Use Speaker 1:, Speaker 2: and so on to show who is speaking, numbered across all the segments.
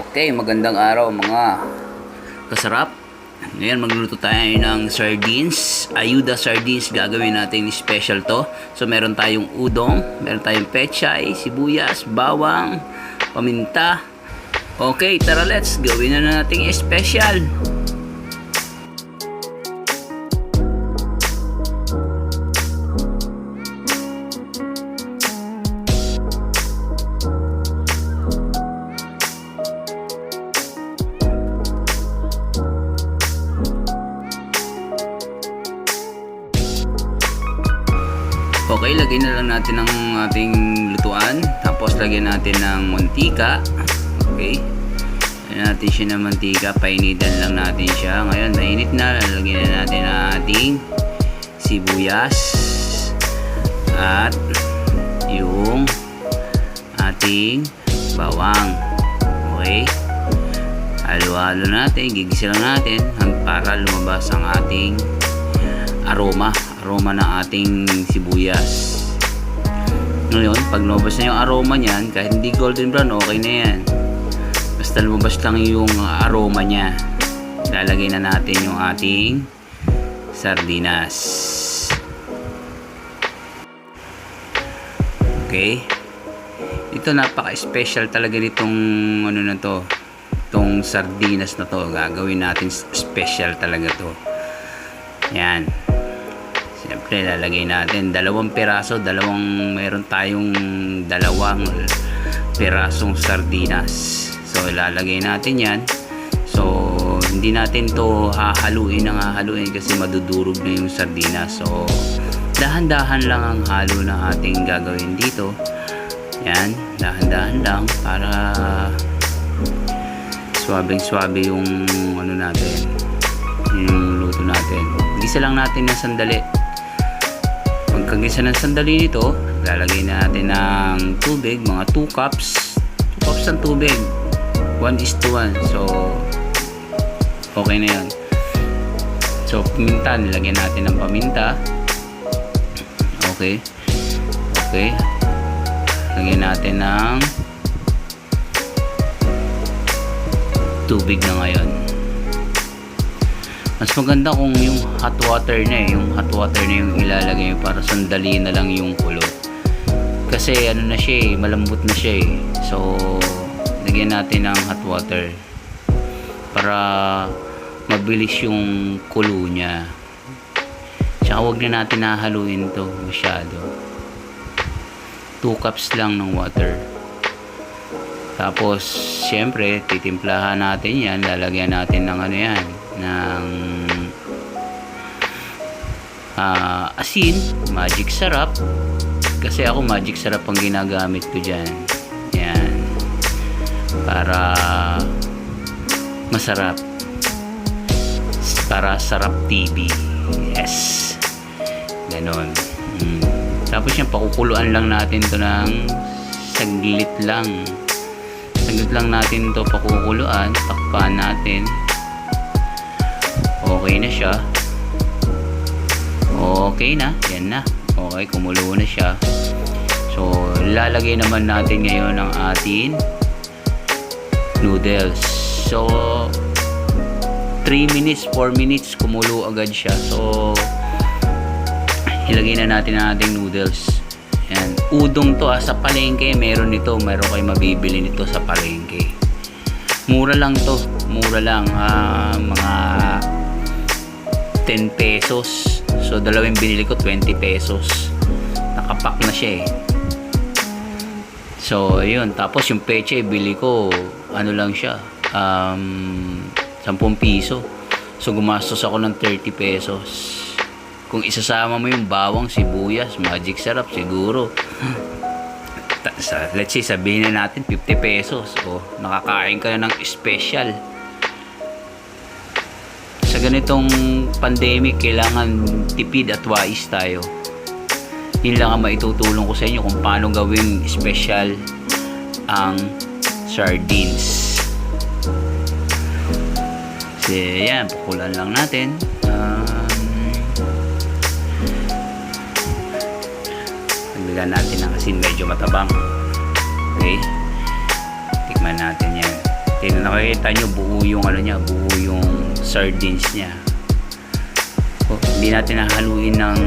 Speaker 1: Okay, magandang araw mga kasarap. Ngayon magluluto tayo ng sardines. Ayuda sardines, gagawin natin special to. So meron tayong udong, meron tayong pechay, sibuyas, bawang, paminta. Okay, tara let's gawin na natin special. Okay, lagyan na lang natin ang ating lutuan. Tapos lagyan natin ng mantika. Okay. Lagyan natin siya ng mantika. Painitan lang natin siya. Ngayon, mainit na. Lagyan na natin ang ating sibuyas. At yung ating bawang. Okay. Halo-halo natin. Gigisa lang natin para lumabas ang ating aroma ng ating sibuyas. Ngayon, pag lumabas na yung aroma niyan, kahit hindi golden brown, okay na yan. Basta lumabas lang yung aroma niya, lalagay na natin yung ating sardinas. Okay, ito napaka-special talaga nitong ano na to, itong sardinas na to. Gagawin natin special talaga to. Yan. Siyempre, lalagay natin dalawang piraso, meron tayong dalawang pirasong sardinas. So, ilalagay natin yan. So, hindi natin to hahaluin kasi madudurog na yung sardinas. So, dahan-dahan lang ang halo na ating gagawin dito. Yan, dahan-dahan lang para swabing-swabe yung ano natin, yung luto natin. Gisa lang natin ng sandali. Pagkagisa ng sandali nito, lalagay natin ng tubig, mga 2 cups. 2 cups ng tubig. 1:1. So, okay na yan. So, paminta. Nilagyan natin ng paminta. Okay. Okay. Lagyan natin ng tubig na ngayon. Mas maganda kung yung hot water na yung ilalagay para sandali na lang yung kulo. Kasi ano na siya malambot na siya So, lagyan natin ng hot water para mabilis yung kulo niya. Tsaka huwag na natin nahaluin to masyado. 2 cups lang ng water. Tapos, syempre, titimplahan natin yan. Lalagyan natin ng ano yan, ng asin, magic sarap. Kasi ako magic sarap ang ginagamit ko dyan. Yan. Para masarap. Para sarap TV. Yes. Ganon. Tapos yan, pakukuluan lang natin to ng saglit lang. Saglit lang natin to pakukuluan. Takpan natin. Okay na siya. Okay na. Yan na. Okay, kumulo na siya. So, lalagay naman natin ngayon ang ating noodles. So, 3 minutes, 4 minutes, kumulo agad siya. So, ilagay na natin ang ating noodles. Yan. Udong to sa palengke. Meron nito. Meron kayo mabibili nito sa palengke. Mura lang to. Mura lang. Mga 10 pesos. So, dalawang binili ko 20 pesos. Nakapak na siya So, ayun. Tapos yung peche, bili ko, ano lang siya, 10 piso. So, gumastos ako ng 30 pesos. Kung isasama mo yung bawang, sibuyas, magic sarap, siguro. Let's say, sabihin na natin 50 pesos. O, nakakain ka na ng special. Sa ganitong pandemic, kailangan tipid at wais tayo. Yun lang ang maitutulong ko sa inyo kung paano gawing special ang sardines. Kasi yan, pakulan lang natin. Nagbigan natin ng asin, medyo matabang. Okay, tikman natin yan. Nakikita nyo, buo yung ano niya, buo yung sardines niya. Hindi natin haluin ng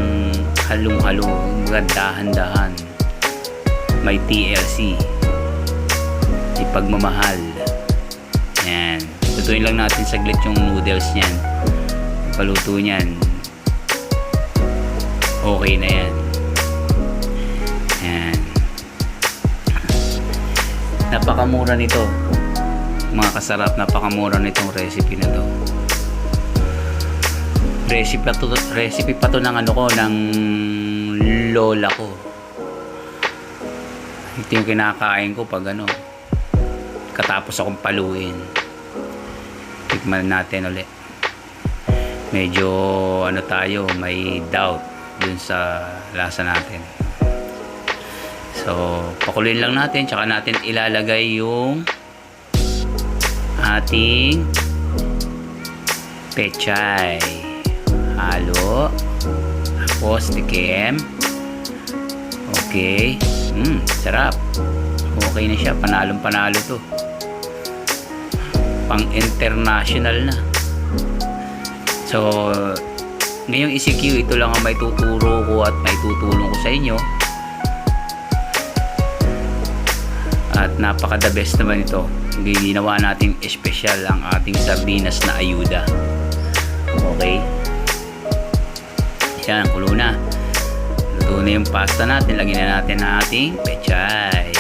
Speaker 1: halong-halo, dahan-dahan. May TLC, ipagmamahal. Yan, tutuin lang natin saglit yung noodles niyan, paluto niyan, okay na yan. Yan, napakamura nito mga kasarap, napakamura nitong recipe na to. Recipe pa to ng ano ko, ng lola ko. Ito yung kinakain ko pag ano, katapos akong paluin. Tikman natin ulit. Medyo ano tayo, may doubt dun sa lasa natin. So pakuloyin lang natin, tsaka natin ilalagay yung ating pechay. Halo, tapos tikim. Okay, sarap. Okay na siya, panalong-panalo to. Pang international na. So ngayong ECQ, ito lang ang may tuturo ko at may tutulong ko sa inyo. At napaka the best naman ito. Ginawa natin espesyal ang ating sardinas na ayuda. Okay, yan, kulo na. Luto na yung pasta natin. Lagyan na natin ang ating pechay.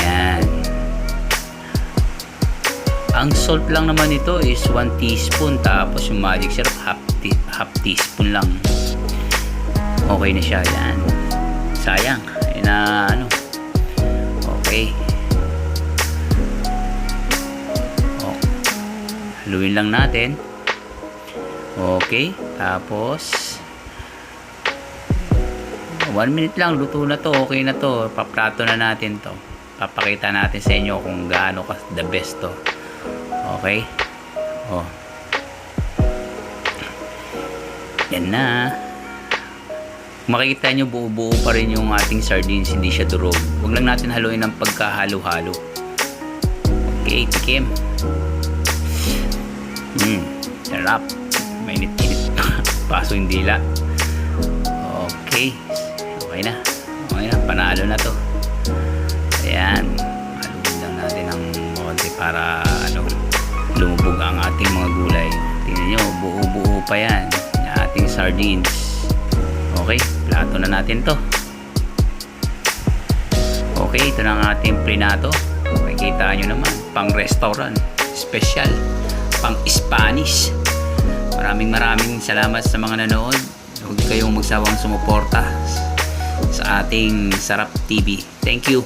Speaker 1: Yan. Ang salt lang naman ito is 1 teaspoon. Tapos yung magic syrup half teaspoon lang. Okay na siya. Yan. Sayang. Yan na ano. Okay. Haluin lang natin. Okay, tapos 1 minute lang, luto na to, okay na to. Paplato na natin to. Papakita natin sa inyo kung gaano ka the best to. Okay? Oh. Yan na. Makikita nyo, buo-buo pa rin yung ating sardines, hindi siya durog. Huwag lang natin haluin ng pagkahalo-halo. Okay, tikim. Sarap. Mainit-init. Paso yung dila. Okay. Okay na. Okay na. Panalo na to. Ayan. Haluin lang natin ng konti para ano, lumubog ang ating mga gulay. Tingnan nyo, buo-buo pa yan. Yung ating sardines. Okay. Plato na natin to. Okay. Ito na ang ating prinato. Makikita nyo naman. Pang restaurant. Special. Pang Spanish. Maraming salamat sa mga nanood. Huwag kayong magsawang sumuporta sa ating Sarap TV. Thank you.